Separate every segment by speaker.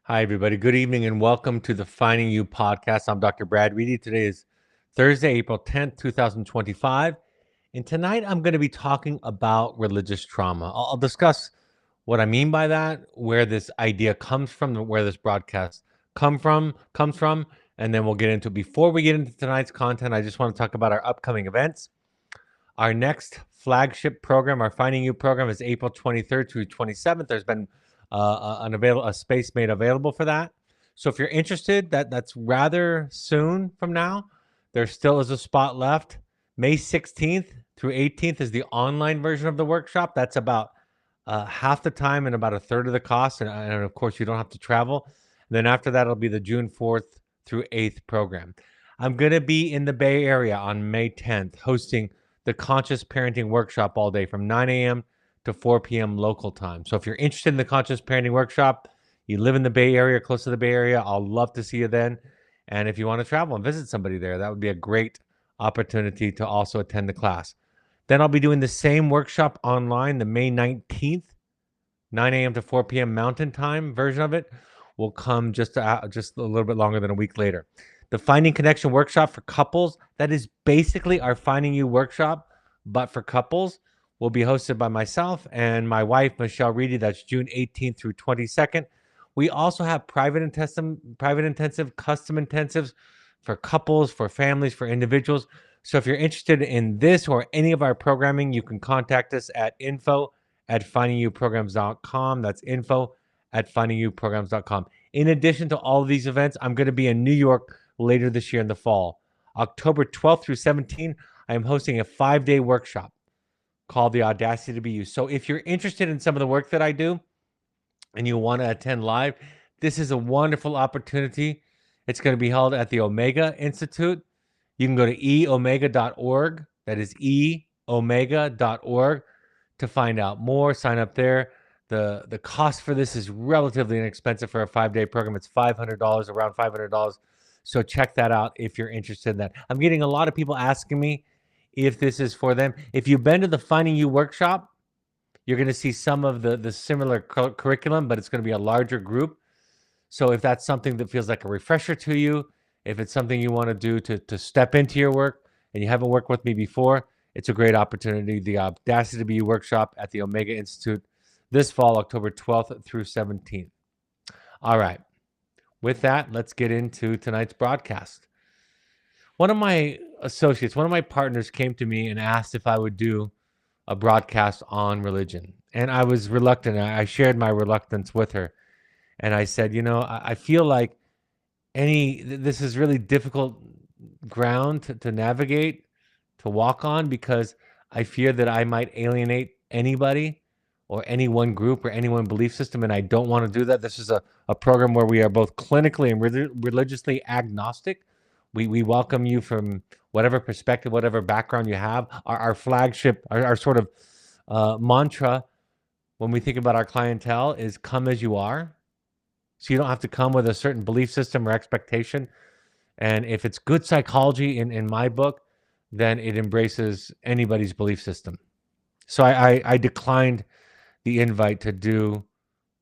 Speaker 1: Hi, everybody. Good evening and welcome to the Finding You podcast. I'm Dr. Brad Reedy. Today is Thursday, April 10th, 2025. And tonight I'm going to be talking about religious trauma. I'll discuss what I mean by that, where this idea comes from, where this broadcast comes from, and then we'll get into it. Before we get into tonight's content, I just want to talk about our upcoming events. Our next flagship program, our Finding You program, is April 23rd through 27th. There's been a space made available for that. So if you're interested, that's rather soon from now. There still is a spot left. May 16th through 18th is the online version of the workshop. That's about half the time and about a third of the cost. And of course, you don't have to travel. And then after that, it'll be the June 4th through 8th program. I'm going to be in the Bay Area on May 10th hosting the Conscious Parenting Workshop all day from 9 a.m. to 4 p.m. local time. So if you're interested in the Conscious Parenting Workshop, you live in the Bay Area, close to the Bay Area, I'll love to see you then. And if you want to travel and visit somebody there, that would be a great opportunity to also attend the class. Then I'll be doing the same workshop online, the May 19th, 9 a.m. to 4 p.m. Mountain Time version of it will come just a little bit longer than a week later. The Finding Connection workshop for couples, that is basically our Finding You workshop, but for couples, will be hosted by myself and my wife, Michelle Reedy. That's June 18th through 22nd. We also have private intensive, custom intensives for couples, for families, for individuals. So if you're interested in this or any of our programming, you can contact us at info@findingyouprograms.com. That's info@findingyouprograms.com. In addition to all of these events, I'm going to be in New York later this year in the fall. October 12th through 17th, I am hosting a 5-day workshop called The Audacity to Be You. So if you're interested in some of the work that I do and you want to attend live, this is a wonderful opportunity. It's going to be held at the Omega Institute. You can go to eomega.org. That is eomega.org to find out more. Sign up there. The cost for this is relatively inexpensive for a 5-day program. It's $500, around $500. So check that out if you're interested in that. I'm getting a lot of people asking me if this is for them. If you've been to the Finding You workshop, you're going to see some of the similar curriculum, but it's going to be a larger group. So if that's something that feels like a refresher to you, if it's something you want to do to step into your work and you haven't worked with me before, it's a great opportunity. The Audacity to Be You workshop at the Omega Institute this fall, October 12th through 17th. All right. With that, let's get into tonight's broadcast. One of my associates, one of my partners came to me and asked if I would do a broadcast on religion. And I was reluctant. I shared my reluctance with her. And I said, I feel like this is really difficult ground to navigate, to walk on, because I fear that I might alienate anybody or any one group or any one belief system. And I don't want to do that. This is a program where we are both clinically and religiously agnostic. We welcome you from whatever perspective, whatever background you have. Our flagship, our sort of mantra when we think about our clientele is come as you are. So you don't have to come with a certain belief system or expectation. And if it's good psychology in my book, then it embraces anybody's belief system. So I declined the invite to do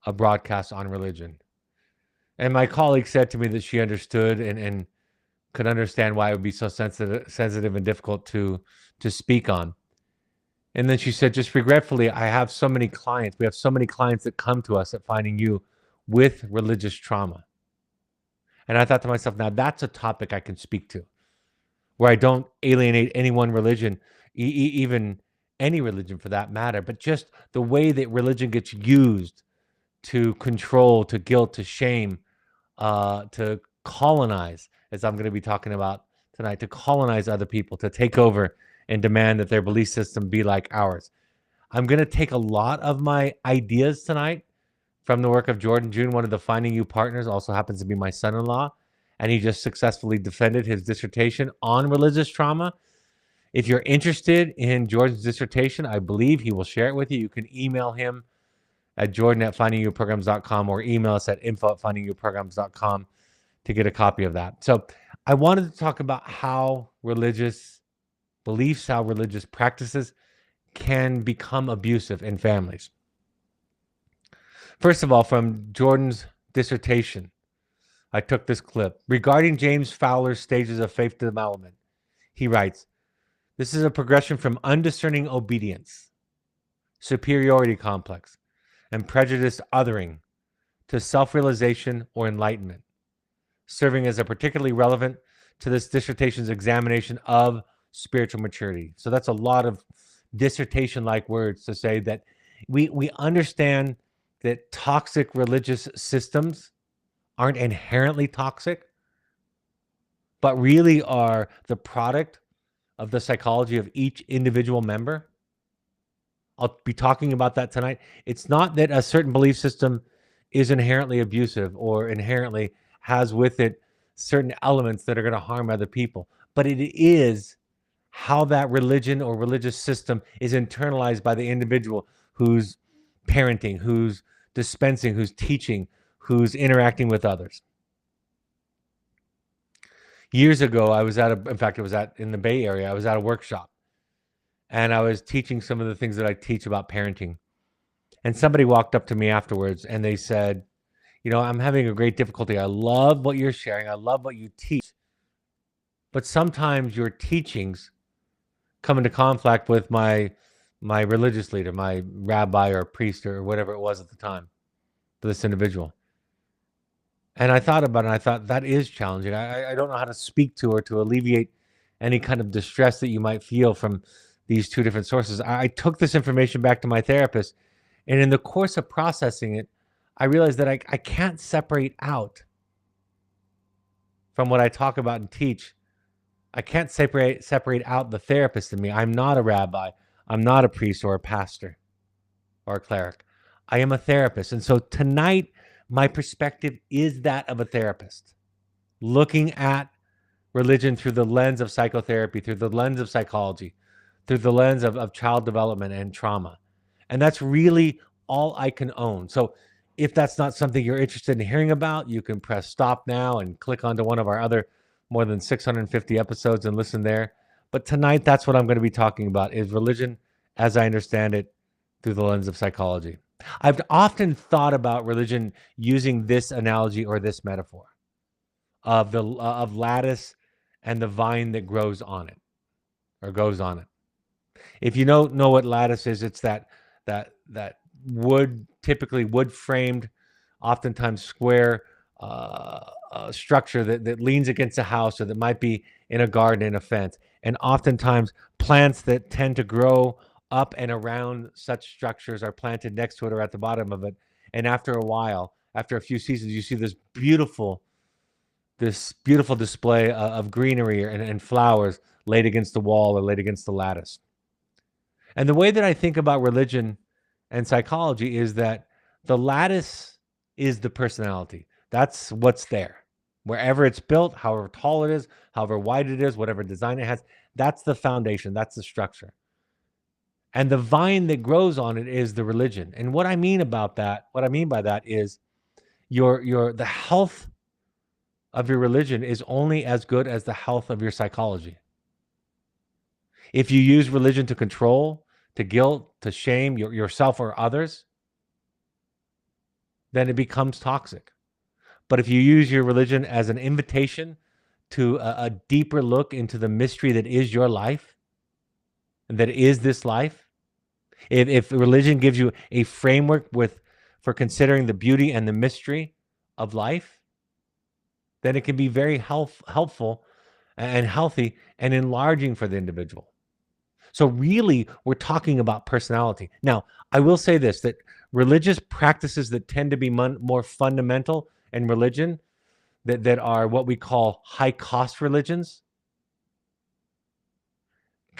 Speaker 1: a broadcast on religion. And my colleague said to me that she understood and could understand why it would be so sensitive and difficult to speak on. And then she said, just regretfully, I have so many clients. We have so many clients that come to us at Finding You with religious trauma. And I thought to myself, now that's a topic I can speak to, where I don't alienate any one religion, even any religion for that matter, but just the way that religion gets used to control, to guilt, to shame, to colonize, as I'm going to be talking about tonight, to colonize other people, to take over and demand that their belief system be like ours. I'm going to take a lot of my ideas tonight from the work of Jordan June, one of the Finding You partners, also happens to be my son-in-law, and he just successfully defended his dissertation on religious trauma. If you're interested in Jordan's dissertation, I believe he will share it with you. You can email him at jordan@findingyouprograms.com or email us at info@findingyouprograms.com to get a copy of that. So I wanted to talk about how religious beliefs, how religious practices can become abusive in families. First of all, from Jordan's dissertation, I took this clip. Regarding James Fowler's stages of faith development, he writes, this is a progression from undiscerning obedience, superiority complex, and prejudiced othering to self-realization or enlightenment, serving as a particularly relevant to this dissertation's examination of spiritual maturity. So that's a lot of dissertation-like words to say that we understand that toxic religious systems aren't inherently toxic, but really are the product of the psychology of each individual member. I'll be talking about that tonight. It's not that a certain belief system is inherently abusive or inherently has with it certain elements that are going to harm other people, but it is how that religion or religious system is internalized by the individual who's parenting, who's dispensing, who's teaching, who's interacting with others. Years ago, I was in the Bay Area, I was at a workshop, and I was teaching some of the things that I teach about parenting. And somebody walked up to me afterwards and they said, you know, I'm having a great difficulty. I love what you're sharing. I love what you teach. But sometimes your teachings come into conflict with my religious leader, my rabbi or priest or whatever it was at the time for this individual. And I thought about it, and I thought that is challenging. I don't know how to speak to or to alleviate any kind of distress that you might feel from these two different sources. I took this information back to my therapist, and in the course of processing it, I realized that I can't separate out from what I talk about and teach. I can't separate out the therapist in me. I'm not a rabbi. I'm not a priest or a pastor or a cleric. I am a therapist. And so tonight, my perspective is that of a therapist, looking at religion through the lens of psychotherapy, through the lens of psychology, through the lens of child development and trauma. And that's really all I can own. So if that's not something you're interested in hearing about, you can press stop now and click onto one of our other more than 650 episodes and listen there. But tonight, that's what I'm going to be talking about, is religion as I understand it through the lens of psychology. I've often thought about religion using this analogy or this metaphor of the of lattice and the vine that grows on it or goes on it. If you don't know what lattice is, it's that wood, typically wood framed, oftentimes square structure that leans against a house, or that might be in a garden, in a fence, and oftentimes plants that tend to grow up and around such structures are planted next to it or at the bottom of it. And after a while, after a few seasons, you see this beautiful display of greenery and flowers laid against the wall or laid against the lattice. And the way that I think about religion and psychology is that the lattice is the personality. That's what's there. Wherever it's built, however tall it is, however wide it is, whatever design it has, that's the foundation, that's the structure. And the vine that grows on it is the religion. And what I mean by that is the health of your religion is only as good as the health of your psychology. If you use religion to control, to guilt, to shame yourself or others, then it becomes toxic. But if you use your religion as an invitation to a deeper look into the mystery that is your life, and that is this life, if religion gives you a framework for considering the beauty and the mystery of life, then it can be very helpful and healthy and enlarging for the individual. So really, we're talking about personality. Now, I will say this, that religious practices that tend to be more fundamental in religion, that are what we call high-cost religions,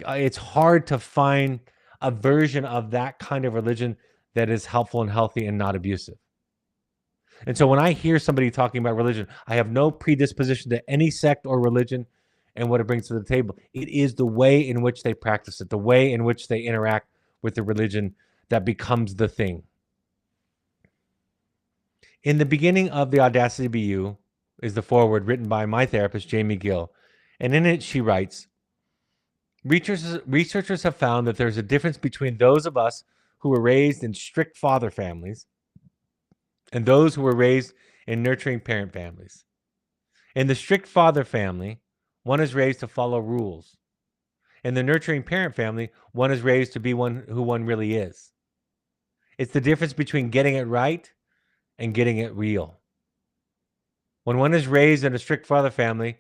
Speaker 1: it's hard to find a version of that kind of religion that is helpful and healthy and not abusive. And so when I hear somebody talking about religion, I have no predisposition to any sect or religion and what it brings to the table. It is the way in which they practice it, the way in which they interact with the religion that becomes the thing. In the beginning of The Audacity to Be You is the foreword written by my therapist, Jamie Gill. And in it, she writes, researchers have found that there's a difference between those of us who were raised in strict father families and those who were raised in nurturing parent families. In the strict father family, one is raised to follow rules. In the nurturing parent family, one is raised to be one who one really is. It's the difference between getting it right and getting it real. When one is raised in a strict father family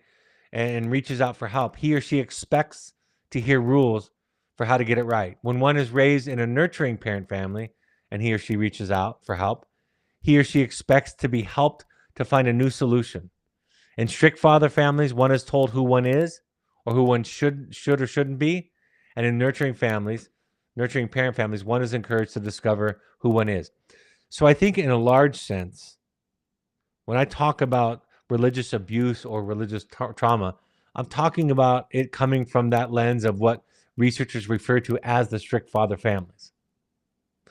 Speaker 1: and reaches out for help, he or she expects to hear rules for how to get it right. When one is raised in a nurturing parent family and he or she reaches out for help, he or she expects to be helped to find a new solution. In strict father families, one is told who one is or who one should or shouldn't be. And in nurturing families, nurturing parent families, one is encouraged to discover who one is. So I think in a large sense, when I talk about religious abuse or religious trauma, I'm talking about it coming from that lens of what researchers refer to as the strict father families.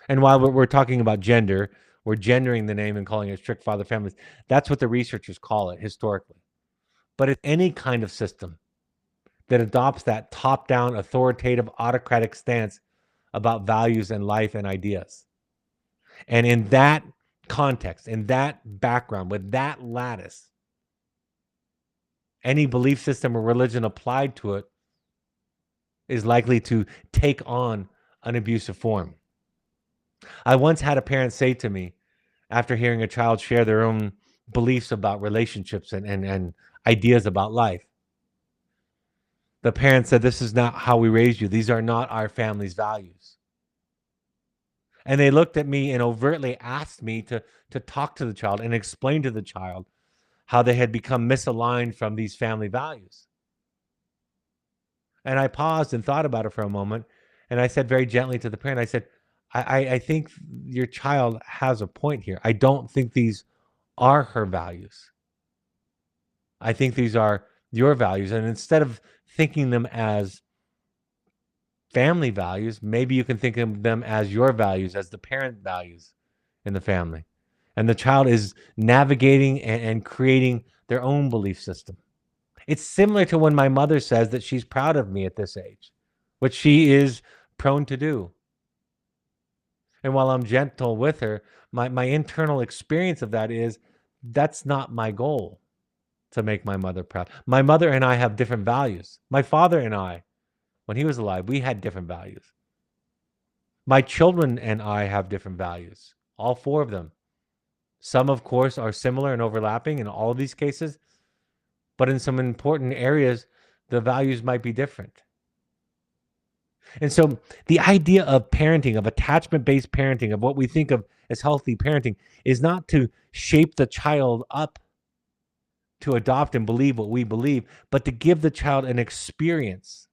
Speaker 1: And while we're talking about gender, we're gendering the name and calling it strict father families. That's what the researchers call it historically. But it's any kind of system that adopts that top-down, authoritative, autocratic stance about values and life and ideas. And in that context, in that background, with that lattice, any belief system or religion applied to it is likely to take on an abusive form. I once had a parent say to me, after hearing a child share their own beliefs about relationships and ideas about life, the parent said, "This is not how we raised you. These are not our family's values." And they looked at me and overtly asked me to talk to the child and explain to the child how they had become misaligned from these family values. And I paused and thought about it for a moment. And I said very gently to the parent, I said, I think your child has a point here. I don't think these are her values. I think these are your values. And instead of thinking them as family values, maybe you can think of them as your values, as the parent values in the family. And the child is navigating and creating their own belief system. It's similar to when my mother says that she's proud of me at this age, which she is prone to do. And while I'm gentle with her, my internal experience of that is that's not my goal, to make my mother proud. My mother and I have different values. My father and I, when he was alive, we had different values. My children and I have different values, all four of them. Some, of course, are similar and overlapping in all of these cases, but in some important areas, the values might be different. And so the idea of parenting, of attachment-based parenting, of what we think of as healthy parenting, is not to shape the child up to adopt and believe what we believe, but to give the child an experience,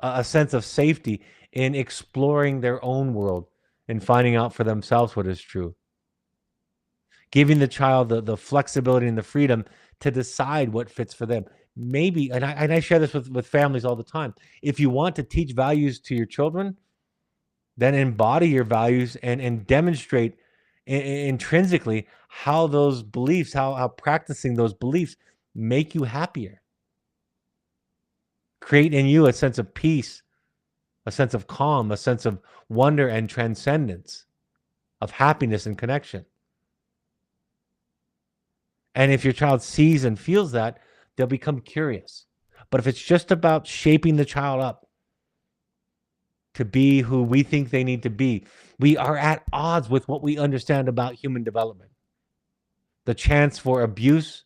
Speaker 1: a sense of safety in exploring their own world and finding out for themselves what is true. Giving the child the flexibility and the freedom to decide what fits for them. Maybe, and I share this with families all the time, if you want to teach values to your children, then embody your values and demonstrate intrinsically how those beliefs, how practicing those beliefs make you happier. Create in you a sense of peace, a sense of calm, a sense of wonder and transcendence, of happiness and connection. And if your child sees and feels that, they'll become curious. But if it's just about shaping the child up to be who we think they need to be, we are at odds with what we understand about human development. The chance for abuse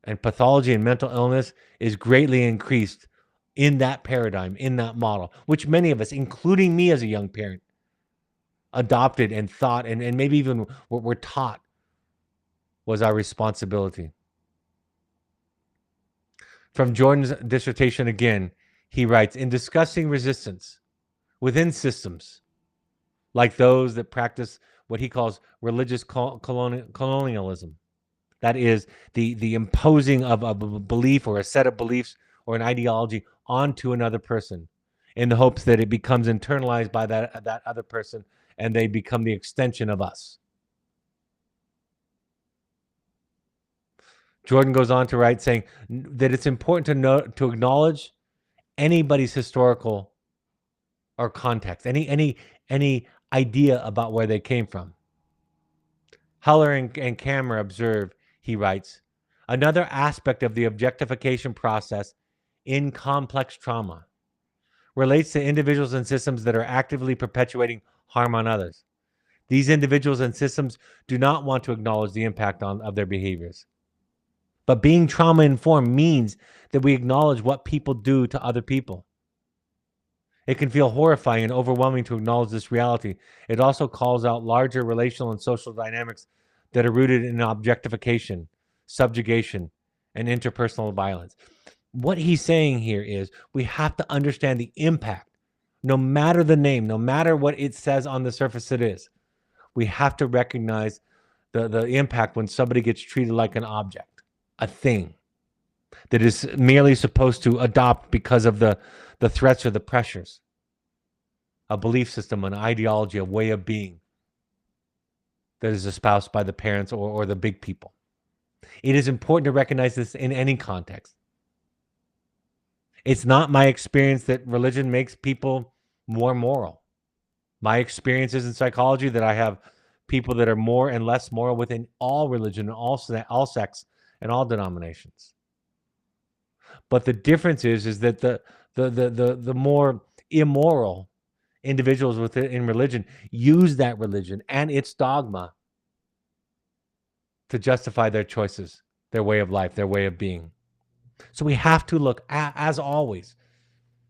Speaker 1: and pathology and mental illness is greatly increased in that paradigm, in that model, which many of us, including me as a young parent, adopted and thought, and maybe even were taught was our responsibility. From Jordan's dissertation again, he writes, in discussing resistance within systems like those that practice what he calls religious colonialism, that is the imposing of a belief or a set of beliefs or an ideology onto another person in the hopes that it becomes internalized by that other person and they become the extension of us. Jordan goes on to write saying that it's important to acknowledge anybody's historical or context, any idea about where they came from. Heller and Kammer observe, he writes, another aspect of the objectification process in complex trauma relates to individuals and systems that are actively perpetuating harm on others. These individuals and systems do not want to acknowledge the impact of their behaviors. But being trauma informed means that we acknowledge what people do to other people. It can feel horrifying and overwhelming to acknowledge this reality. It also calls out larger relational and social dynamics that are rooted in objectification, subjugation, and interpersonal violence. What he's saying here is we have to understand the impact, no matter the name, no matter what it says on the surface it is. We have to recognize the impact when somebody gets treated like an object, a thing that is merely supposed to adopt because of the threats or the pressures, a belief system, an ideology, a way of being that is espoused by the parents or the big people. It is important to recognize this in any context. It's not my experience that religion makes people more moral. My experience is in psychology that I have people that are more and less moral within all religion, all sects, and all denominations. But the difference is that the more immoral individuals within religion use that religion and its dogma to justify their choices, their way of life, their way of being. So we have to look, as always,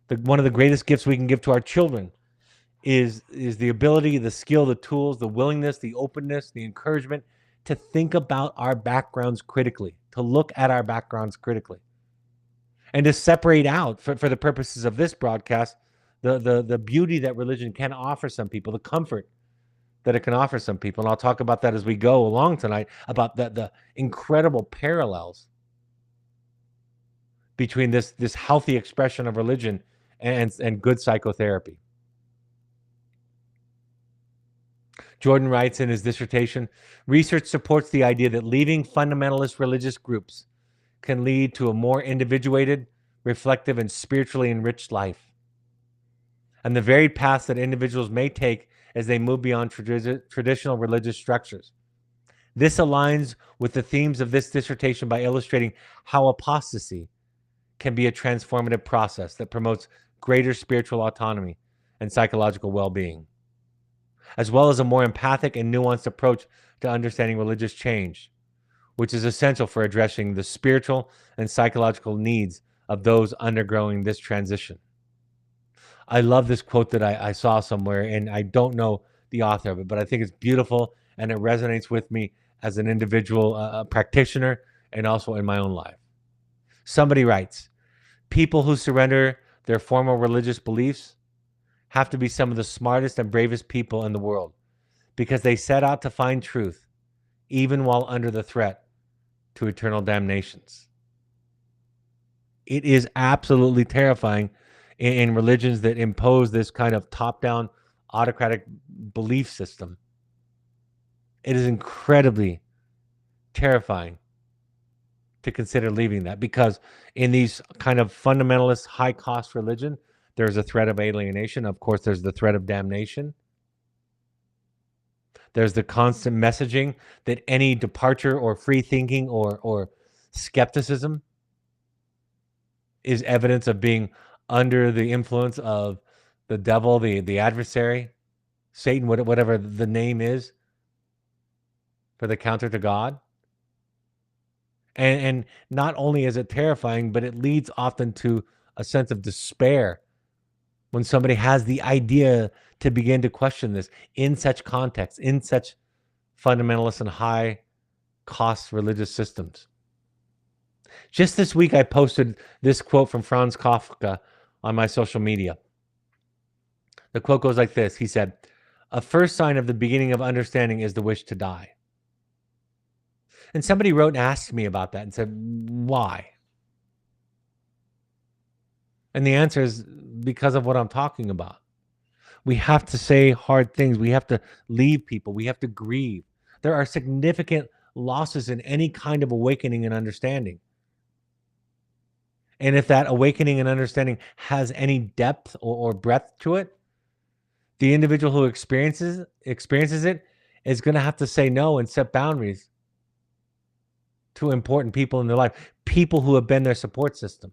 Speaker 1: one of the greatest gifts we can give to our children is the ability, the skill, the tools, the willingness, the openness, the encouragement to think about our backgrounds critically, to look at our backgrounds critically, and to separate out, for the purposes of this broadcast, the beauty that religion can offer some people, the comfort that it can offer some people. And I'll talk about that as we go along tonight, about the incredible parallels between this healthy expression of religion and good psychotherapy. Jordan writes in his dissertation, research supports the idea that leaving fundamentalist religious groups can lead to a more individuated, reflective, and spiritually enriched life. And the varied paths that individuals may take as they move beyond traditional religious structures. This aligns with the themes of this dissertation by illustrating how apostasy can be a transformative process that promotes greater spiritual autonomy and psychological well-being, as well as a more empathic and nuanced approach to understanding religious change, which is essential for addressing the spiritual and psychological needs of those undergoing this transition. I love this quote that I saw somewhere, and I don't know the author of it, but I think it's beautiful, and it resonates with me as an individual practitioner and also in my own life. Somebody writes, people who surrender their formal religious beliefs have to be some of the smartest and bravest people in the world because they set out to find truth, even while under the threat to eternal damnations. It is absolutely terrifying in religions that impose this kind of top-down autocratic belief system. It is incredibly terrifying to consider leaving that, because in these kind of fundamentalist high-cost religion, there's a threat of alienation. Of course, there's the threat of damnation. There's the constant messaging that any departure or free thinking or skepticism is evidence of being under the influence of the devil, the adversary, Satan, whatever the name is for the counter to God. And not only is it terrifying, but it leads often to a sense of despair when somebody has the idea to begin to question this in such context, in such fundamentalist and high-cost religious systems. Just this week, I posted this quote from Franz Kafka on my social media. The quote goes like this. He said, "A first sign of the beginning of understanding is the wish to die." And somebody wrote and asked me about that and said, why? And the answer is because of what I'm talking about. We have to say hard things. We have to leave people. We have to grieve. There are significant losses in any kind of awakening and understanding. And if that awakening and understanding has any depth or breadth to it, the individual who experiences it is going to have to say no and set boundaries to important people in their life, people who have been their support system.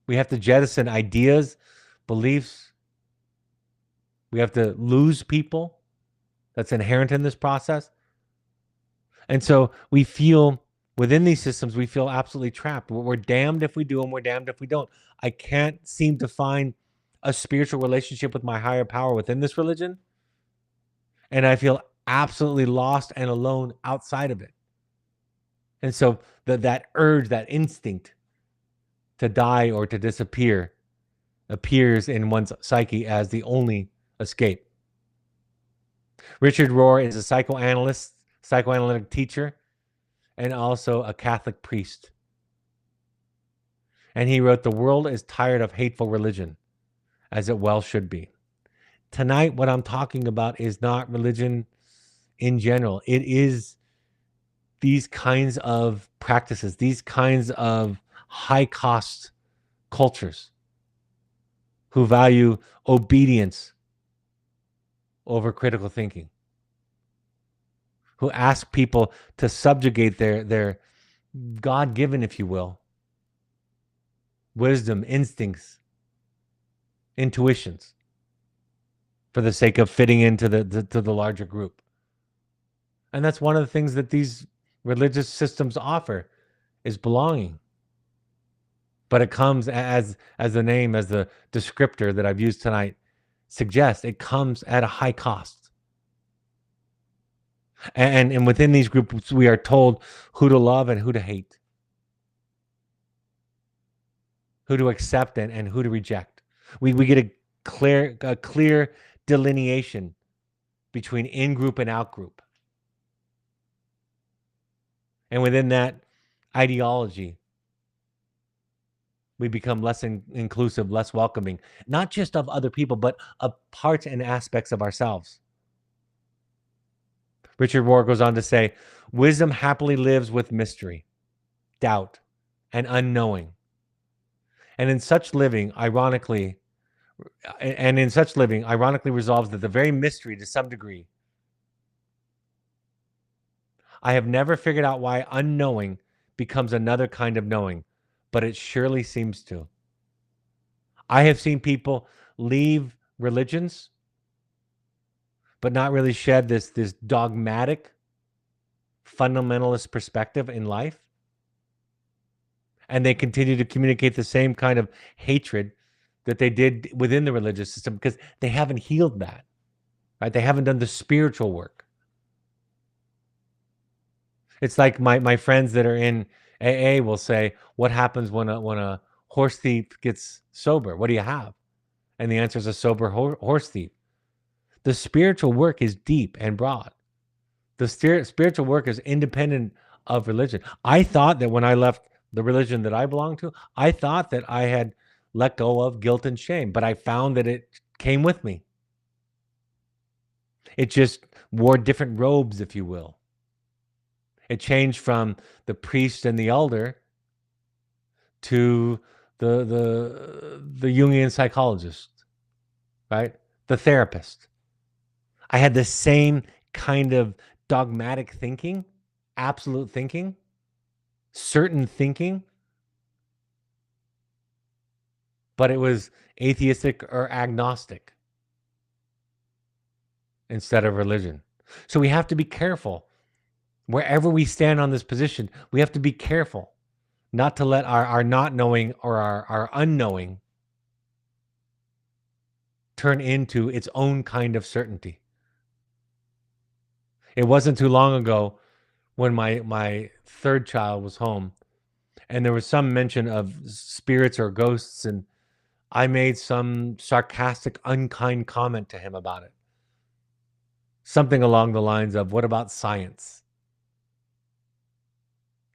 Speaker 1: We have to jettison ideas, beliefs. We have to lose people. That's inherent in this process. And so we feel within these systems, we feel absolutely trapped. We're damned if we do and we're damned if we don't. I can't seem to find a spiritual relationship with my higher power within this religion. And I feel absolutely lost and alone outside of it. And so that urge, that instinct to die or to disappear appears in one's psyche as the only escape. Richard Rohr is a psychoanalyst, psychoanalytic teacher, and also a Catholic priest. And he wrote, "The world is tired of hateful religion, as it well should be." Tonight, what I'm talking about is not religion in general. It is these kinds of practices, these kinds of high-cost cultures who value obedience over critical thinking, who ask people to subjugate their God-given, if you will, wisdom, instincts, intuitions, for the sake of fitting into the larger group. And that's one of the things that these religious systems offer, is belonging. But it comes as the name, as the descriptor that I've used tonight suggests, it comes at a high cost. And within these groups, we are told who to love and who to hate, who to accept and who to reject. We get a clear delineation between in-group and out-group. And within that ideology, we become less inclusive, less welcoming, not just of other people, but of parts and aspects of ourselves. Richard Rohr goes on to say, wisdom happily lives with mystery, doubt, and unknowing. And in such living, ironically resolves that the very mystery to some degree. I have never figured out why unknowing becomes another kind of knowing, but it surely seems to. I have seen people leave religions, but not really shed this dogmatic, fundamentalist perspective in life. And they continue to communicate the same kind of hatred that they did within the religious system because they haven't healed that, right? They haven't done the spiritual work. It's like my friends that are in AA will say, what happens when a horse thief gets sober? What do you have? And the answer is a sober horse thief. The spiritual work is deep and broad. The spiritual work is independent of religion. I thought that when I left the religion that I belonged to, I thought that I had let go of guilt and shame, but I found that it came with me. It just wore different robes, if you will. It changed from the priest and the elder to the Jungian psychologist, right? The therapist. I had the same kind of dogmatic thinking, absolute thinking, certain thinking, but it was atheistic or agnostic instead of religion. So we have to be careful. Wherever we stand on this position, we have to be careful not to let our not knowing or our unknowing turn into its own kind of certainty. It wasn't too long ago when my third child was home and there was some mention of spirits or ghosts, and I made some sarcastic, unkind comment to him about it. Something along the lines of, what about science?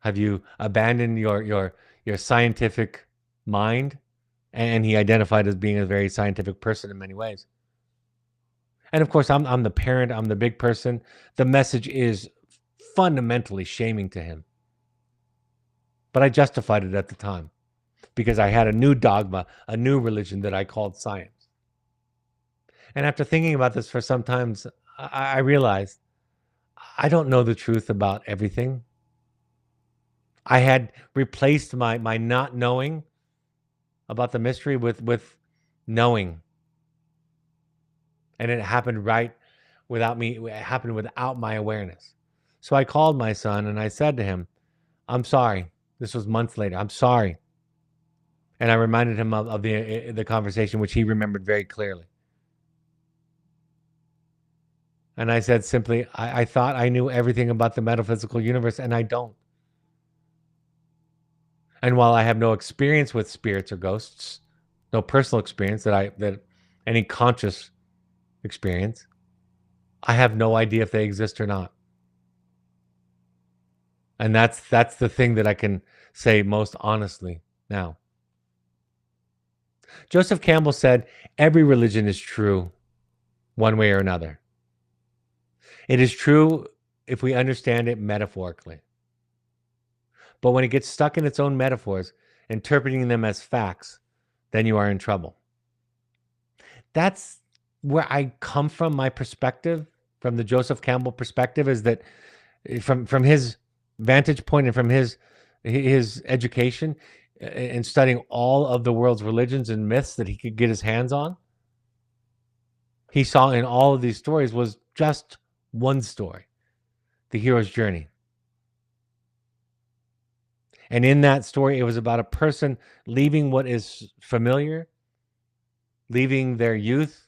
Speaker 1: Have you abandoned your scientific mind? And he identified as being a very scientific person in many ways. And of course, I'm the parent, I'm the big person. The message is fundamentally shaming to him. But I justified it at the time because I had a new dogma, a new religion that I called science. And after thinking about this for some time, I realized I don't know the truth about everything. I had replaced my not knowing about the mystery with knowing, and it happened right without me. It happened without my awareness. So I called my son and I said to him, "I'm sorry." This was months later. "I'm sorry," and I reminded him of the conversation, which he remembered very clearly. And I said simply, I thought I knew everything about the metaphysical universe, and I don't. And while I have no experience with spirits or ghosts, no personal experience that any conscious experience, I have no idea if they exist or not. And that's the thing that I can say most honestly now. Joseph Campbell said, every religion is true one way or another. It is true if we understand it metaphorically. But when it gets stuck in its own metaphors, interpreting them as facts, then you are in trouble. That's where I come from. My perspective, from the Joseph Campbell perspective, is that from his vantage point and from his education and studying all of the world's religions and myths that he could get his hands on, he saw in all of these stories was just one story, the hero's journey. And in that story, it was about a person leaving what is familiar, leaving their youth,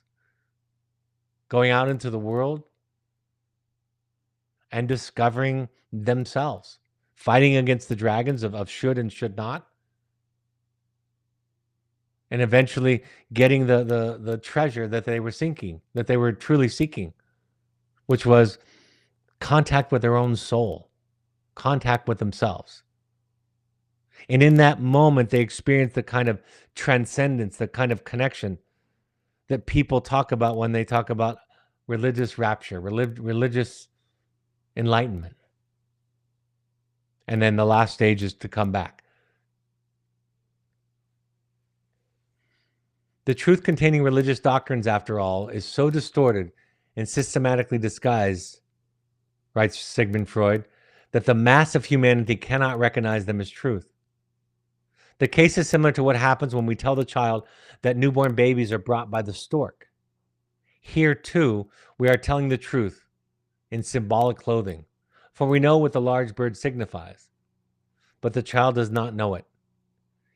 Speaker 1: going out into the world, and discovering themselves, fighting against the dragons of should and should not, and eventually getting the treasure that they were seeking, that they were truly seeking, which was contact with their own soul, contact with themselves. And in that moment, they experienced the kind of transcendence, the kind of connection that people talk about when they talk about religious rapture, religious enlightenment. And then the last stage is to come back. The truth containing religious doctrines, after all, is so distorted and systematically disguised, writes Sigmund Freud, that the mass of humanity cannot recognize them as truth. The case is similar to what happens when we tell the child that newborn babies are brought by the stork. Here, too, we are telling the truth in symbolic clothing, for we know what the large bird signifies. But the child does not know it.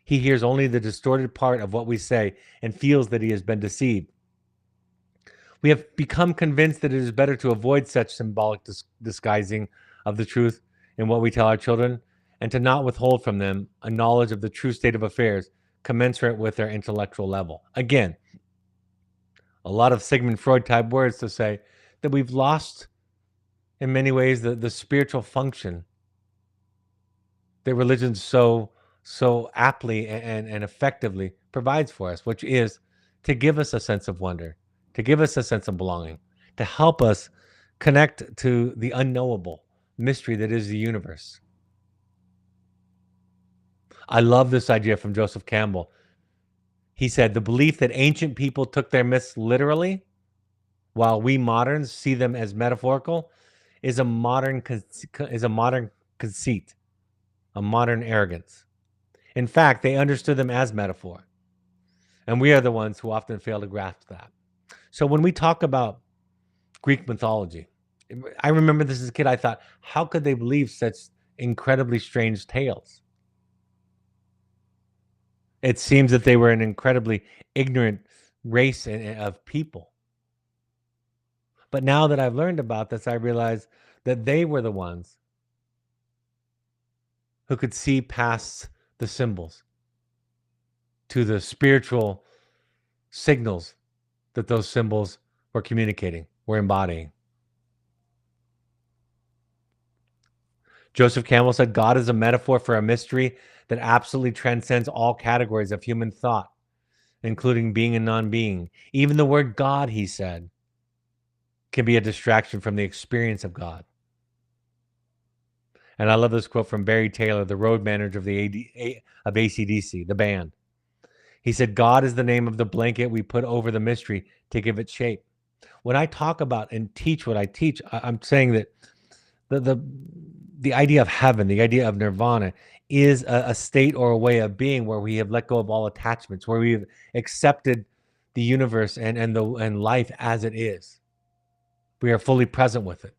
Speaker 1: He hears only the distorted part of what we say and feels that he has been deceived. We have become convinced that it is better to avoid such symbolic disguising of the truth in what we tell our children, and to not withhold from them a knowledge of the true state of affairs commensurate with their intellectual level. Again, a lot of Sigmund Freud type words to say that we've lost, in many ways, the spiritual function that religion so aptly and effectively provides for us, which is to give us a sense of wonder, to give us a sense of belonging, to help us connect to the unknowable mystery that is the universe. I love this idea from Joseph Campbell. He said, the belief that ancient people took their myths literally, while we moderns see them as metaphorical, is a modern conceit, a modern arrogance. In fact, they understood them as metaphor. And we are the ones who often fail to grasp that. So when we talk about Greek mythology, I remember this as a kid, I thought, how could they believe such incredibly strange tales? It seems that they were an incredibly ignorant race of people. But now that I've learned about this, I realize that they were the ones who could see past the symbols to the spiritual signals that those symbols were communicating, were embodying. Joseph Campbell said, God is a metaphor for a mystery that absolutely transcends all categories of human thought, including being and non-being. Even the word God, he said, can be a distraction from the experience of God. And I love this quote from Barry Taylor, the road manager of of AC/DC, the band. He said, God is the name of the blanket we put over the mystery to give it shape. When I talk about and teach what I teach, I'm saying that the idea of heaven, the idea of nirvana, is a state or a way of being where we have let go of all attachments, where we've accepted the universe and life as it is. We are fully present with it.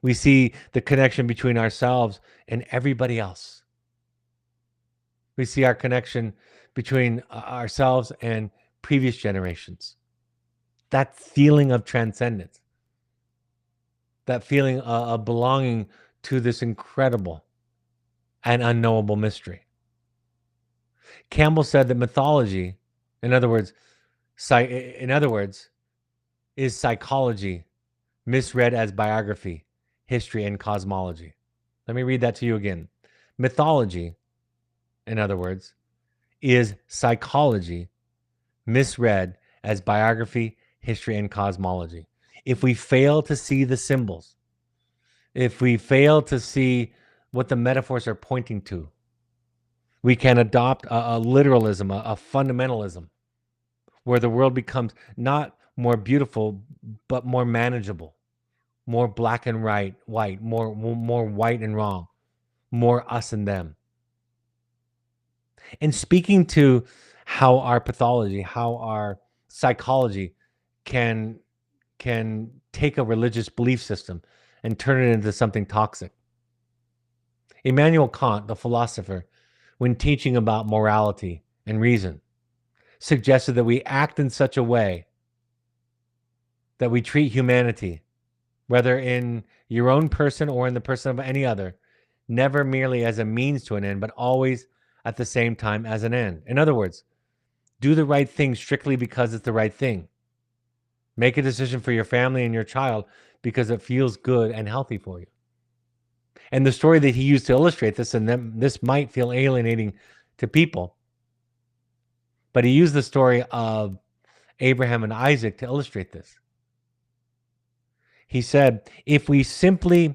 Speaker 1: We see the connection between ourselves and everybody else. We see our connection between ourselves and previous generations. That feeling of transcendence, that feeling of belonging to this incredible and unknowable mystery. Campbell said that mythology, in other words, is psychology misread as biography, history, and cosmology. Let me read that to you again. Mythology, in other words, is psychology misread as biography, history, and cosmology. If we fail to see the symbols, if we fail to see what the metaphors are pointing to, we can adopt a literalism, a fundamentalism, where the world becomes not more beautiful, but more manageable, more black and white, more white and wrong, more us and them. And speaking to how our pathology, how our psychology can take a religious belief system and turn it into something toxic. Immanuel Kant, the philosopher, when teaching about morality and reason, suggested that we act in such a way that we treat humanity, whether in your own person or in the person of any other, never merely as a means to an end, but always at the same time as an end. In other words, do the right thing strictly because it's the right thing. Make a decision for your family and your child because it feels good and healthy for you. And the story that he used to illustrate this, and this might feel alienating to people, but he used the story of Abraham and Isaac to illustrate this. He said, if we simply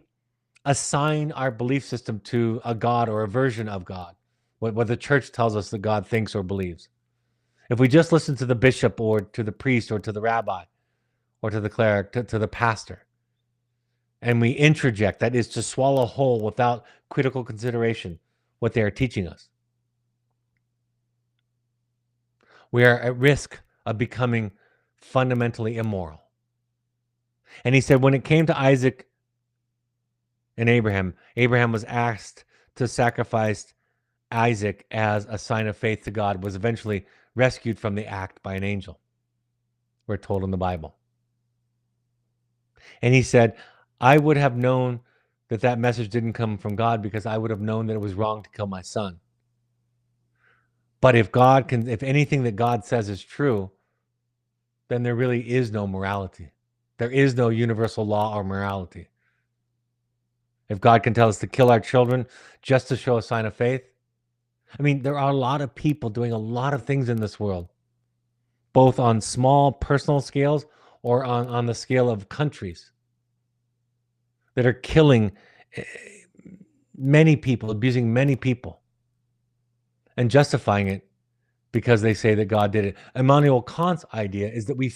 Speaker 1: assign our belief system to a God or a version of God, what the church tells us that God thinks or believes, if we just listen to the bishop or to the priest or to the rabbi or to the cleric, to the pastor, and we introject, that is to swallow whole without critical consideration what they are teaching us, we are at risk of becoming fundamentally immoral. And he said when it came to Isaac and Abraham, Abraham was asked to sacrifice Isaac as a sign of faith to God, was eventually rescued from the act by an angel, we're told in the Bible. And he said, I would have known that that message didn't come from God because I would have known that it was wrong to kill my son. But if anything that God says is true, then there really is no morality. There is no universal law or morality. If God can tell us to kill our children just to show a sign of faith, I mean, there are a lot of people doing a lot of things in this world, both on small personal scales or on the scale of countries, that are killing many people, abusing many people, and justifying it because they say that God did it. Immanuel Kant's idea is that we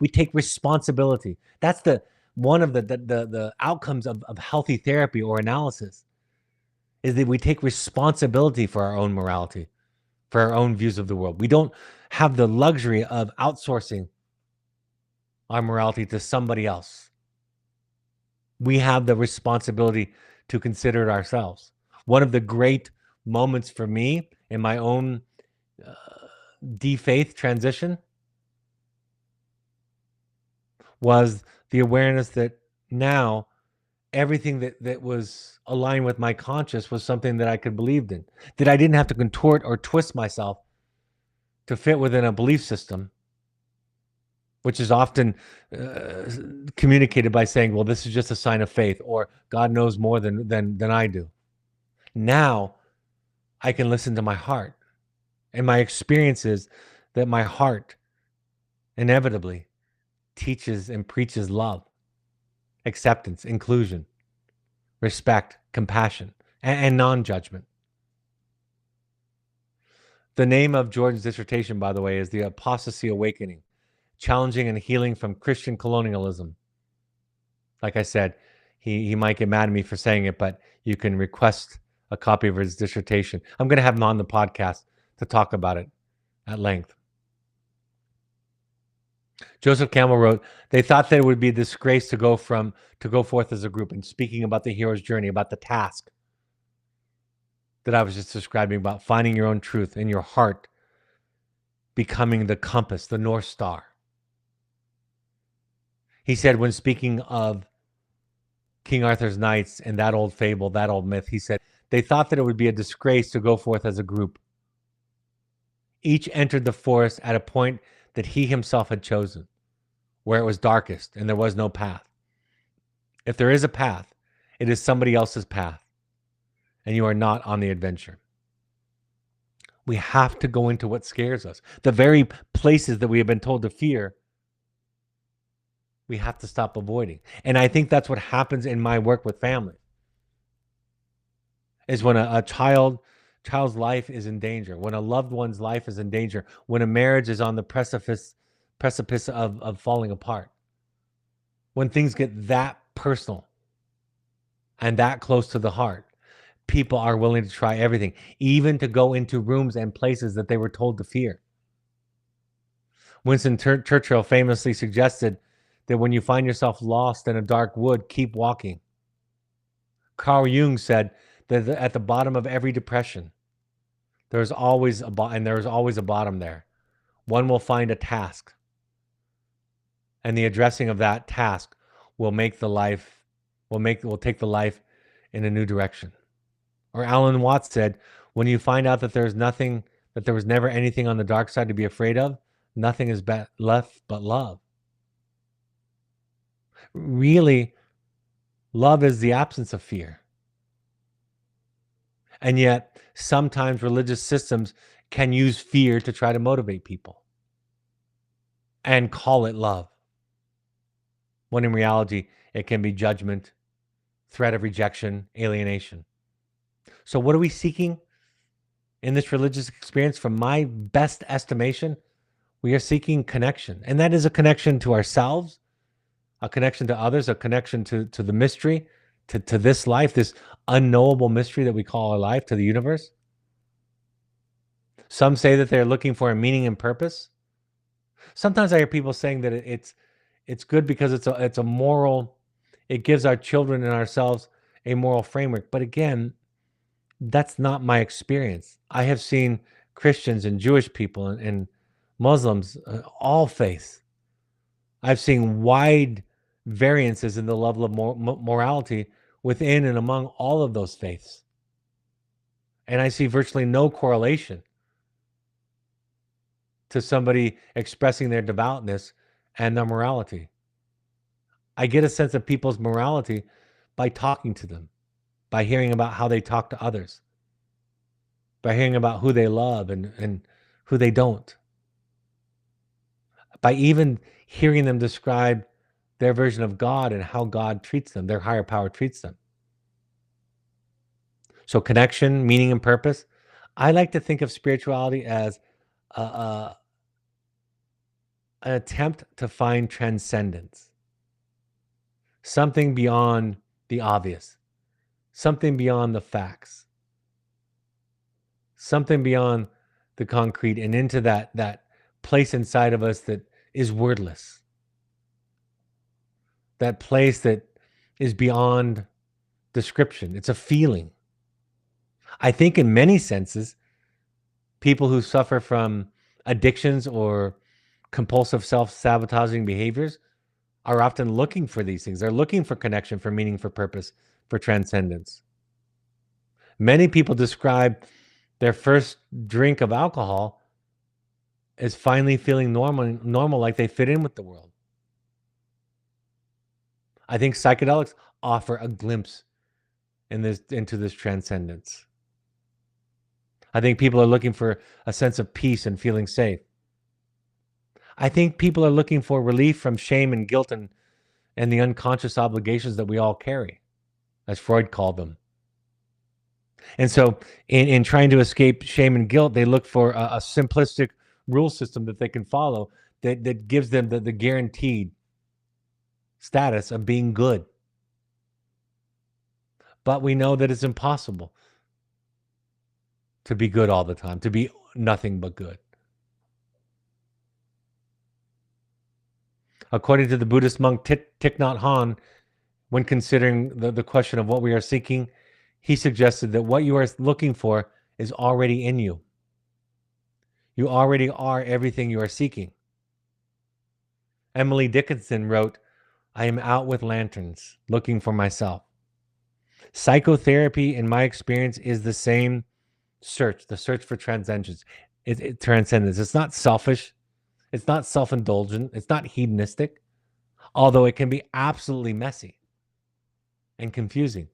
Speaker 1: take responsibility. That's one of the outcomes of healthy therapy or analysis, is that we take responsibility for our own morality, for our own views of the world. We don't have the luxury of outsourcing our morality to somebody else. We have the responsibility to consider it ourselves. One of the great moments for me in my own de-faith transition was the awareness that now everything that was aligned with my conscience was something that I could believe in, that I didn't have to contort or twist myself to fit within a belief system, which is often communicated by saying, well, this is just a sign of faith, or God knows more than I do. Now I can listen to my heart, and my experience is that my heart inevitably teaches and preaches love, acceptance, inclusion, respect, compassion, and non-judgment. The name of Jordan's dissertation, by the way, is The Apostasy Awakening, challenging and healing from Christian colonialism. Like I said, he might get mad at me for saying it, but you can request a copy of his dissertation. I'm going to have him on the podcast to talk about it at length. Joseph Campbell wrote, they thought that it would be a disgrace to go forth as a group. And speaking about the hero's journey, about the task that I was just describing, about finding your own truth in your heart, becoming the compass, the North Star. He said, when speaking of King Arthur's knights and that old fable, that old myth, he said, they thought that it would be a disgrace to go forth as a group. Each entered the forest at a point that he himself had chosen, where it was darkest and there was no path. If there is a path, it is somebody else's path, and you are not on the adventure. We have to go into what scares us. The very places that we have been told to fear, we have to stop avoiding. And I think that's what happens in my work with family, is when a child's life is in danger, when a loved one's life is in danger, when a marriage is on the precipice of falling apart, when things get that personal and that close to the heart, people are willing to try everything, even to go into rooms and places that they were told to fear. Winston Churchill famously suggested that when you find yourself lost in a dark wood, keep walking. Carl Jung said that at the bottom of every depression, there's always a bottom there. One will find a task, and the addressing of that task will take the life in a new direction. Or Alan Watts said, when you find out that there was never anything on the dark side to be afraid of, nothing is left but love. Really, love is the absence of fear. And yet, sometimes religious systems can use fear to try to motivate people and call it love, when in reality, it can be judgment, threat of rejection, alienation. So what are we seeking in this religious experience? From my best estimation, we are seeking connection. And that is a connection to ourselves, a connection to others, a connection to the mystery, to this life, this unknowable mystery that we call our life, to the universe. Some say that they're looking for a meaning and purpose. Sometimes I hear people saying that it's good because it's a moral, it gives our children and ourselves a moral framework. But again, that's not my experience. I have seen Christians and Jewish people and Muslims, all faiths. I've seen wide variances in the level of morality within and among all of those faiths. And I see virtually no correlation to somebody expressing their devoutness and their morality. I get a sense of people's morality by talking to them, by hearing about how they talk to others, by hearing about who they love and who they don't, by even hearing them describe their version of God and how God treats them, their higher power treats them. So connection, meaning, and purpose. I like to think of spirituality as an attempt to find transcendence, something beyond the obvious, something beyond the facts, something beyond the concrete, and into that place inside of us that is wordless, that place that is beyond description. It's a feeling. I think in many senses, people who suffer from addictions or compulsive self-sabotaging behaviors are often looking for these things. They're looking for connection, for meaning, for purpose, for transcendence. Many people describe their first drink of alcohol as finally feeling normal, like they fit in with the world. I think psychedelics offer a glimpse into this transcendence. I think people are looking for a sense of peace and feeling safe. I think people are looking for relief from shame and guilt and the unconscious obligations that we all carry, as Freud called them. And so in trying to escape shame and guilt, they look for a simplistic rule system that they can follow that gives them the guaranteed status of being good. But we know that it's impossible to be good all the time, to be nothing but good. According to the Buddhist monk Thich Nhat Hanh, when considering the question of what we are seeking, he suggested that what you are looking for is already in you. You already are everything you are seeking. Emily Dickinson wrote, "I am out with lanterns looking for myself." Psychotherapy, in my experience, is the same search, the search for transcendence. Transcendence. It's not selfish. It's not self-indulgent. It's not hedonistic, although it can be absolutely messy and confusing.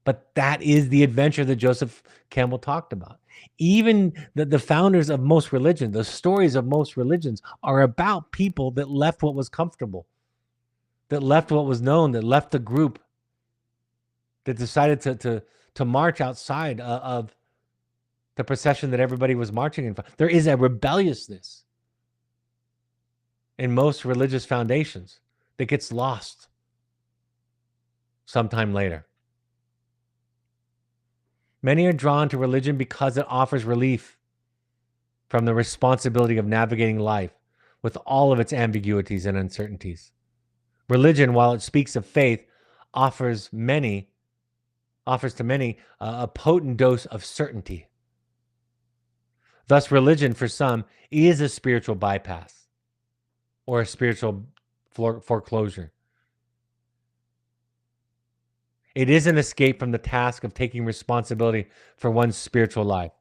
Speaker 1: But that is the adventure that Joseph Campbell talked about. Even the founders of most religions, the stories of most religions are about people that left what was comfortable, that left what was known, that left the group, that decided to march outside of the procession that everybody was marching in. There is a rebelliousness in most religious foundations that gets lost sometime later. Many are drawn to religion because it offers relief from the responsibility of navigating life with all of its ambiguities and uncertainties. Religion, while it speaks of faith, offers to many a potent dose of certainty. Thus, religion for some is a spiritual bypass or a spiritual foreclosure. It is an escape from the task of taking responsibility for one's spiritual life,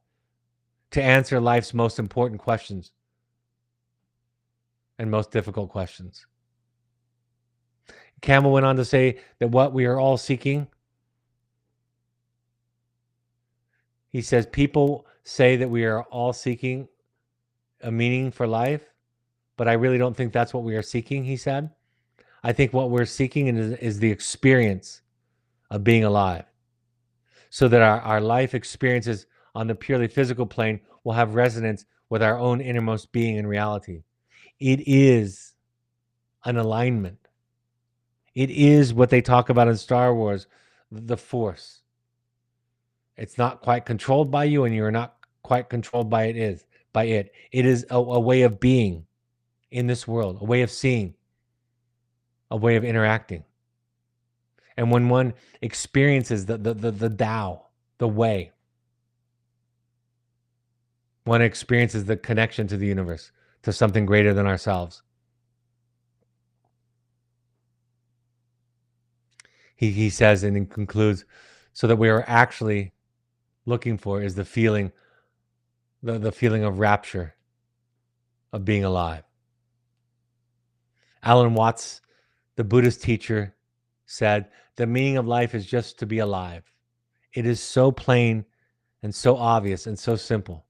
Speaker 1: to answer life's most important questions and most difficult questions. Campbell went on to say that what we are all seeking, he says, people say that we are all seeking a meaning for life, but I really don't think that's what we are seeking, he said. I think what we're seeking is the experience of being alive, so that our life experiences on the purely physical plane will have resonance with our own innermost being and reality. It is an alignment. It is what they talk about in Star Wars, the Force. It's not quite controlled by you, and you are not quite controlled by it. It is a way of being in this world, a way of seeing, a way of interacting. And when one experiences the Tao, the way, one experiences the connection to the universe, to something greater than ourselves. He says, and he concludes, so that we are actually looking for is the feeling, the feeling of rapture, of being alive. Alan Watts, the Buddhist teacher, said, the meaning of life is just to be alive. It is so plain and so obvious and so simple.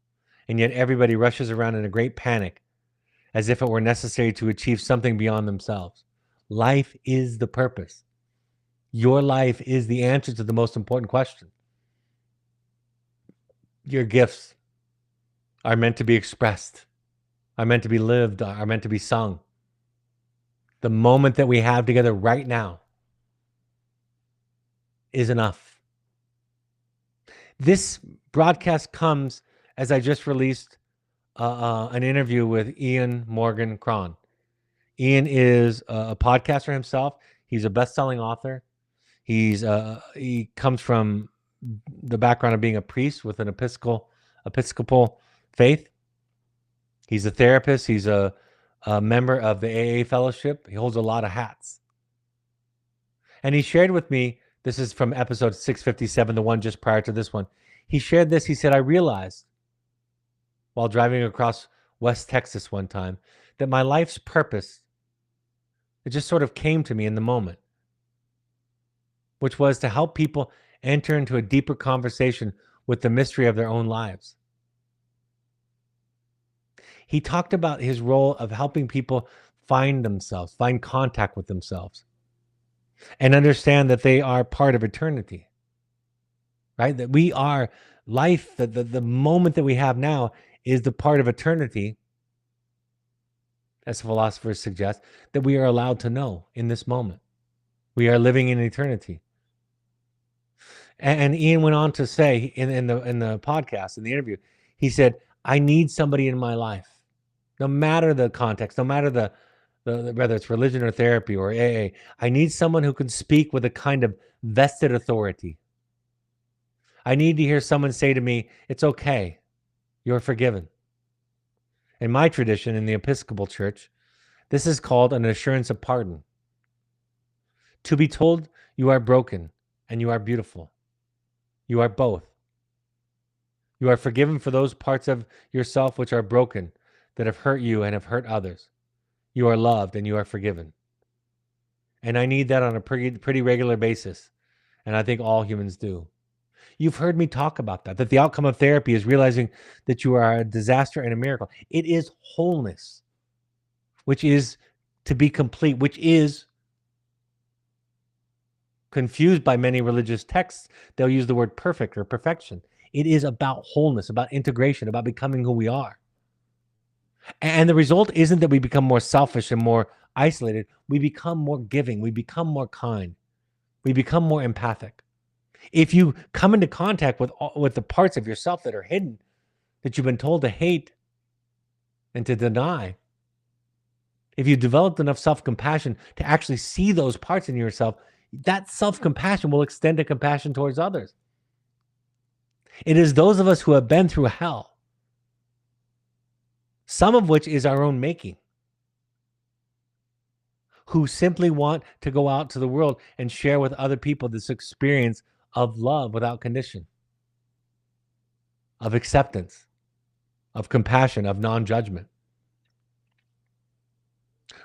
Speaker 1: And yet everybody rushes around in a great panic as if it were necessary to achieve something beyond themselves. Life is the purpose. Your life is the answer to the most important question. Your gifts are meant to be expressed, are meant to be lived, are meant to be sung. The moment that we have together right now is enough. This broadcast comes as I just released an interview with Ian Morgan Cron. Ian is a podcaster himself. He's a best-selling author. He comes from the background of being a priest with an Episcopal faith. He's a therapist. He's a member of the AA Fellowship. He holds a lot of hats. And he shared with me, this is from episode 657, the one just prior to this one. He shared this. He said, I realized while driving across West Texas one time that my life's purpose, it just sort of came to me in the moment, which was to help people enter into a deeper conversation with the mystery of their own lives. He talked about his role of helping people find themselves, find contact with themselves, and understand that they are part of eternity, right? That we are life, the moment that we have now is the part of eternity, as philosophers suggest, that we are allowed to know in this moment. We are living in eternity. And Ian went on to say in the podcast, in the interview, he said, I need somebody in my life, no matter the context, no matter the whether it's religion or therapy or AA, I need someone who can speak with a kind of vested authority. I need to hear someone say to me, it's okay, you're forgiven. In my tradition, in the Episcopal Church, this is called an assurance of pardon. To be told you are broken and you are beautiful. You are both. You are forgiven for those parts of yourself which are broken, that have hurt you and have hurt others. You are loved and you are forgiven. And I need that on a pretty regular basis. And I think all humans do. You've heard me talk about that the outcome of therapy is realizing that you are a disaster and a miracle. It is wholeness, which is to be complete, which is confused by many religious texts. They'll use the word perfect or perfection. It is about wholeness, about integration, about becoming who we are. And the result isn't that we become more selfish and more isolated. We become more giving. We become more kind. We become more empathic. If you come into contact with the parts of yourself that are hidden, that you've been told to hate and to deny, if you've developed enough self-compassion to actually see those parts in yourself, that self-compassion will extend to compassion towards others. It is those of us who have been through hell, some of which is our own making, who simply want to go out to the world and share with other people this experience of love without condition, of acceptance, of compassion, of non-judgment.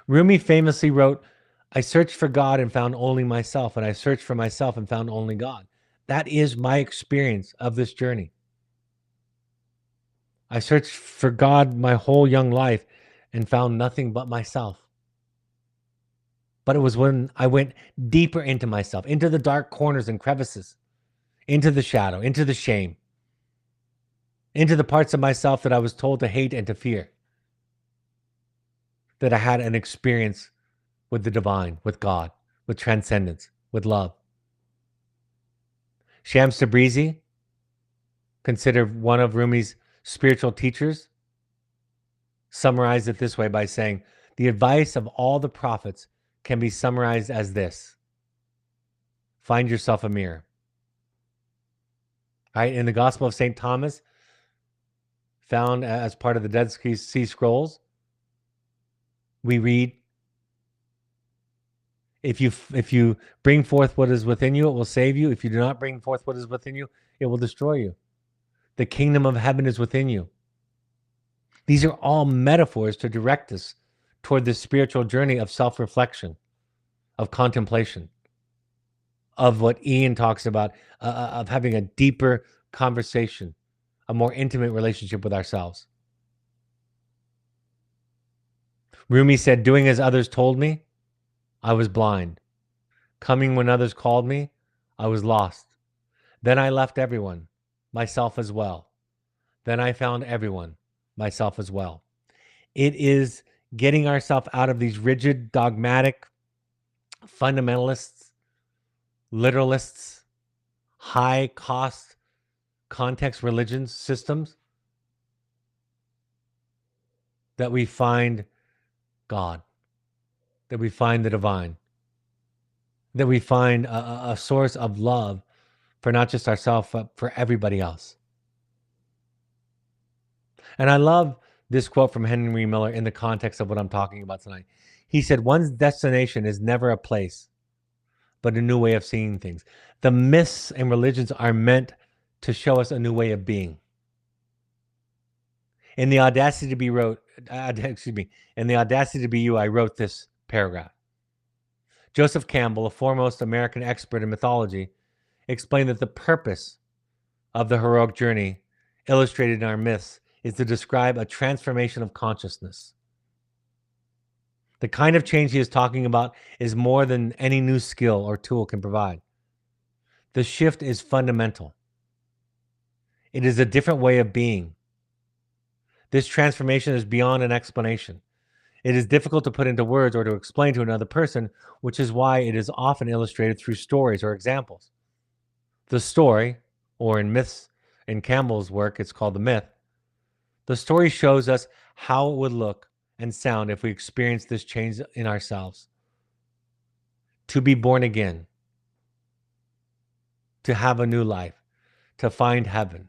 Speaker 1: Rumi famously wrote, I searched for God and found only myself, and I searched for myself and found only God. That is my experience of this journey. I searched for God my whole young life and found nothing but myself. But it was when I went deeper into myself, into the dark corners and crevices, into the shadow, into the shame, into the parts of myself that I was told to hate and to fear, that I had an experience with the divine, with God, with transcendence, with love. Shams Tabrizi, considered one of Rumi's spiritual teachers, summarized it this way by saying, the advice of all the prophets can be summarized as this: find yourself a mirror. All right, in the Gospel of St. Thomas, found as part of the Dead Sea Scrolls, we read, if you bring forth what is within you, it will save you. If you do not bring forth what is within you, it will destroy you. The kingdom of heaven is within you. These are all metaphors to direct us toward this spiritual journey of self-reflection, of contemplation, of what Ian talks about, of having a deeper conversation, a more intimate relationship with ourselves. Rumi said, doing as others told me, I was blind. Coming when others called me, I was lost. Then I left everyone, myself as well. Then I found everyone, myself as well. It is getting ourselves out of these rigid, dogmatic, fundamentalists, literalists, high-cost context religions systems that we find God, that we find the divine, that we find a source of love for not just ourselves, but for everybody else. And I love this quote from Henry Miller in the context of what I'm talking about tonight. He said, one's destination is never a place, but a new way of seeing things. The myths and religions are meant to show us a new way of being. In the Audacity to Be in the Audacity to Be You, I wrote this paragraph. Joseph Campbell, a foremost American expert in mythology, explained that the purpose of the heroic journey illustrated in our myths is to describe a transformation of consciousness. The kind of change he is talking about is more than any new skill or tool can provide. The shift is fundamental. It is a different way of being. This transformation is beyond an explanation. It is difficult to put into words or to explain to another person, which is why it is often illustrated through stories or examples. The story, or in myths, in Campbell's work, it's called the myth. The story shows us how it would look and sound if we experienced this change in ourselves. To be born again, to have a new life, to find heaven,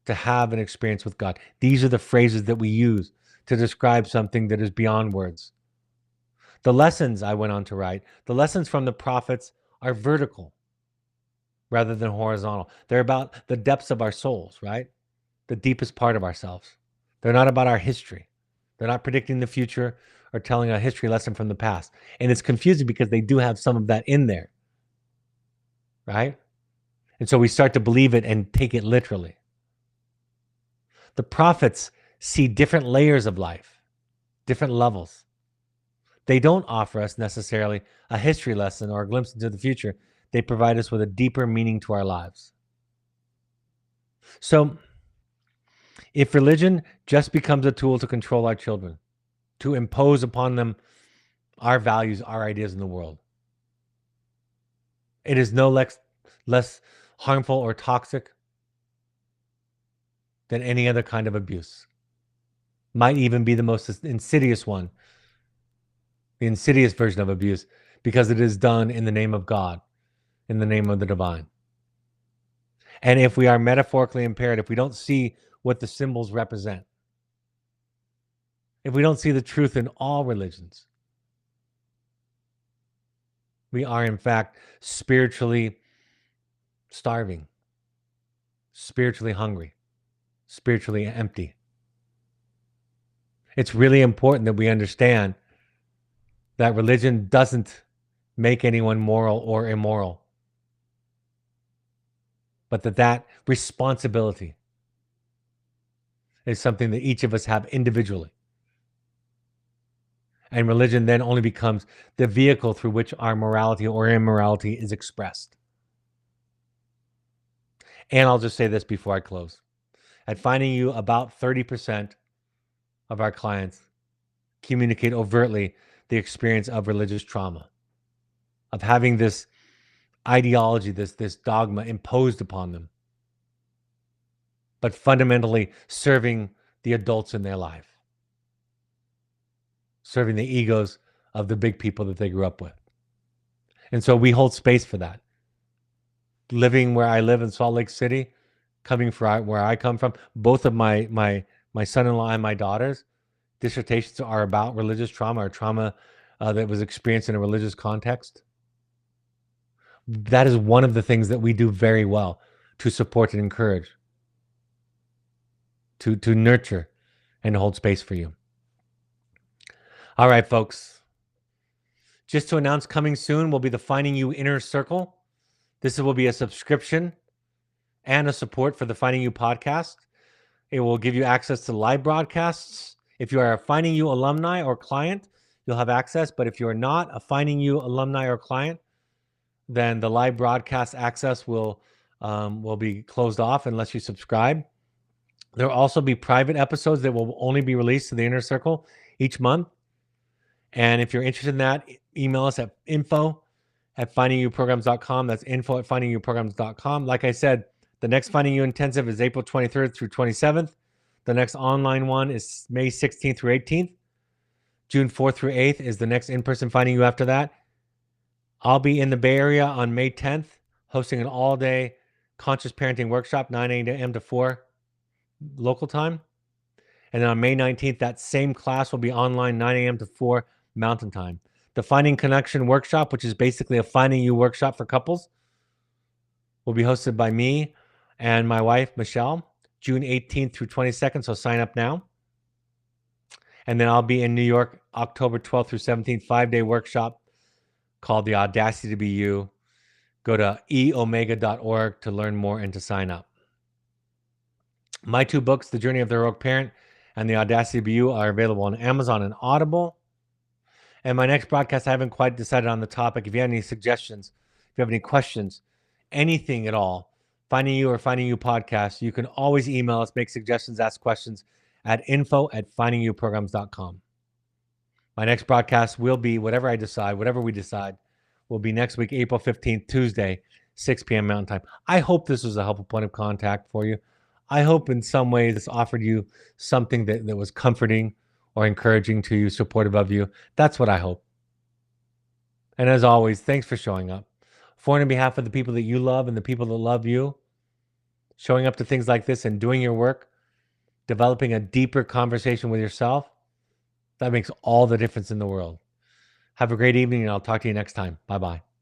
Speaker 1: to have an experience with God. These are the phrases that we use to describe something that is beyond words. The lessons, I went on to write, the lessons from the prophets are vertical rather than horizontal. They're about the depths of our souls, right? The deepest part of ourselves. They're not about our history. They're not predicting the future or telling a history lesson from the past. And it's confusing because they do have some of that in there, right? And so we start to believe it and take it literally. The prophets see different layers of life, different levels. They don't offer us necessarily a history lesson or a glimpse into the future. They provide us with a deeper meaning to our lives. So, if religion just becomes a tool to control our children, to impose upon them our values, our ideas in the world, it is no less harmful or toxic than any other kind of abuse. Might even be the most insidious one, the insidious version of abuse, because it is done in the name of God, in the name of the divine. And if we are metaphorically impaired, if we don't see what the symbols represent, if we don't see the truth in all religions, we are in fact spiritually starving, spiritually hungry, spiritually empty. It's really important that we understand that religion doesn't make anyone moral or immoral, but that responsibility is something that each of us have individually. And religion then only becomes the vehicle through which our morality or immorality is expressed. And I'll just say this before I close. At Finding You, about 30% of our clients communicate overtly the experience of religious trauma, of having this ideology, this dogma imposed upon them, but fundamentally serving the adults in their life, serving the egos of the big people that they grew up with. And so we hold space for that. Living where I live in Salt Lake City, coming from where I come from, both of my son-in-law and my daughters' dissertations are about religious trauma or trauma that was experienced in a religious context. That is one of the things that we do very well to support and encourage, to nurture and hold space for you. All right, folks. Just to announce, coming soon will be the Finding You Inner Circle. This will be a subscription and a support for the Finding You podcast. It will give you access to live broadcasts. If you are a Finding You alumni or client, you'll have access. But if you're not a Finding You alumni or client, then the live broadcast access will be closed off unless you subscribe. There will also be private episodes that will only be released to the Inner Circle each month. And if you're interested in that, email us at info@findingyouprograms.com. That's info@findingyouprograms.com. Like I said, the next Finding You Intensive is April 23rd through 27th. The next online one is May 16th through 18th. June 4th through 8th is the next in-person Finding You after that. I'll be in the Bay Area on May 10th, hosting an all-day conscious parenting workshop, 9 a.m. to 4 local time. And then on May 19th, that same class will be online, 9 a.m. to 4 Mountain Time. The Finding Connection workshop, which is basically a Finding You workshop for couples, will be hosted by me and my wife, Michelle, June 18th through 22nd. So sign up now. And then I'll be in New York, October 12th through 17th, 5-day workshop called The Audacity to Be You. Go to eomega.org to learn more and to sign up. My two books, The Journey of the Heroic Parent and The Audacity to Be You, are available on Amazon and Audible. And my next broadcast, I haven't quite decided on the topic. If you have any suggestions, if you have any questions, anything at all, Finding You or Finding You podcast, you can always email us, make suggestions, ask questions at info@findingyouprograms.com. My next broadcast will be whatever we decide, will be next week, April 15th, Tuesday, 6 p.m. Mountain Time. I hope this was a helpful point of contact for you. I hope in some ways this offered you something that was comforting or encouraging to you, supportive of you. That's what I hope. And as always, thanks for showing up. For and on behalf of the people that you love and the people that love you, showing up to things like this and doing your work, developing a deeper conversation with yourself, that makes all the difference in the world. Have a great evening, and I'll talk to you next time. Bye-bye.